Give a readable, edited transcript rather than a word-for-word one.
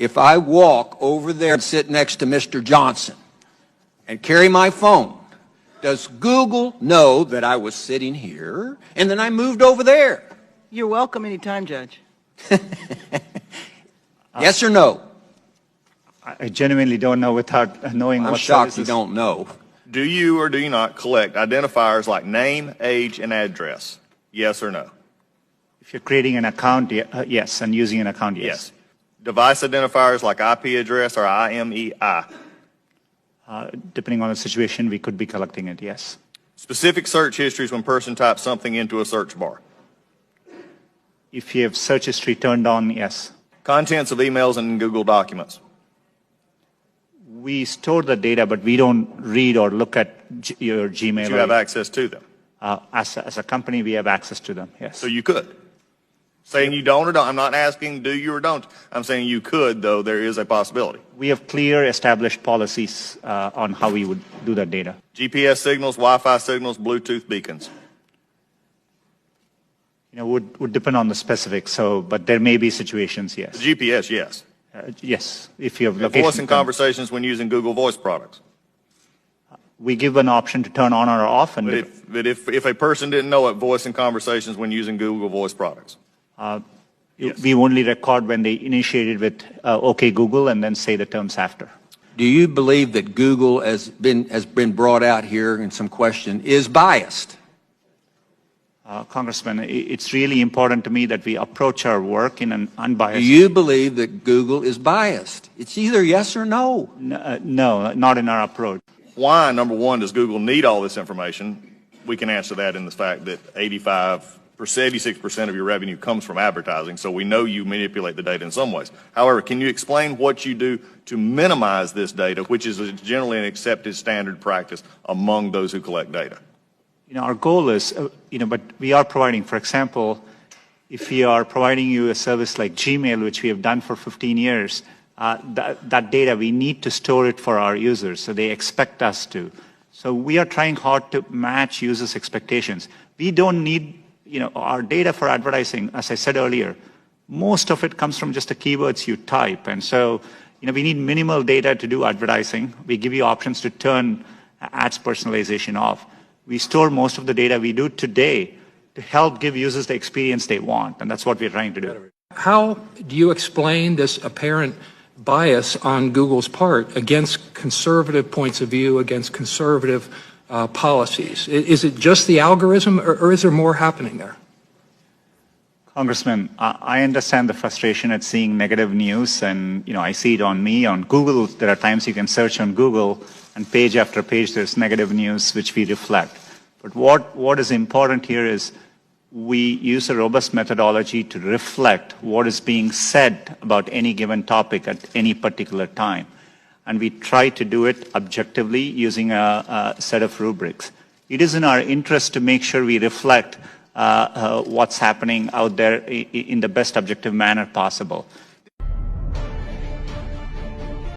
if I walk over there and sit next to Mr. Johnson and carry my phone, does Google know that I was sitting here and then I moved over there? You're welcome anytime, Judge. Yes or no? I genuinely don't know without knowing I'm what shocked services. you don't know. Do you or do you not collect identifiers like name, age, and address? Yes or no? If you're creating an account, yes, and using an account, yes. Yes. Device identifiers like IP address or IMEI? Depending on the situation, we could be collecting it, yes. Specific search histories when person types something into a search bar? If you have search history turned on, yes. Contents of emails and Google documents? We store the data, but we don't read or look at your Gmail. You have access to them? As a company, we have access to them, yes. So you could? Saying you don't or don't. I'm not asking do you or don't. I'm saying you could, though there is a possibility. We have clear established policies on how we would do that data. GPS signals, Wi-Fi signals, Bluetooth beacons? Would depend on the specifics, but there may be situations, yes. The GPS, yes. Yes, if you have And location. voice and conversations when using Google Voice products? We give an option to turn on or off. And But if a person didn't know it, voice and conversations when using Google Voice products? Yes. We only record when they initiated with OK Google and then say the terms after. Do you believe that Google has been brought out here in some question is biased? Congressman, it's really important to me that we approach our work in an unbiased. Do you believe that Google is biased? It's either yes or no. No, not in our approach. Why, number one, does Google need all this information? We can answer that in the fact that 86% of your revenue comes from advertising, so we know you manipulate the data in some ways. However, can you explain what you do to minimize this data, which is generally an accepted standard practice among those who collect data? Our goal is, but we are providing, for example, if we are providing you a service like Gmail, which we have done for 15 years, that data, we need to store it for our users, so they expect us to. So we are trying hard to match users' expectations. We don't need, our data for advertising, as I said earlier, most of it comes from just the keywords you type. And so, we need minimal data to do advertising. We give you options to turn ads personalization off. We store most of the data we do today to help give users the experience they want, and that's what we're trying to do. How do you explain this apparent bias on Google's part against conservative points of view, against conservative policies? Is it just the algorithm, or is there more happening there? Congressman, I understand the frustration at seeing negative news, and I see it on me. On Google, there are times you can search on Google, and page after page there's negative news which we reflect. But what is important here is we use a robust methodology to reflect what is being said about any given topic at any particular time. And we try to do it objectively using a set of rubrics. It is in our interest to make sure we reflect what's happening out there in the best objective manner possible.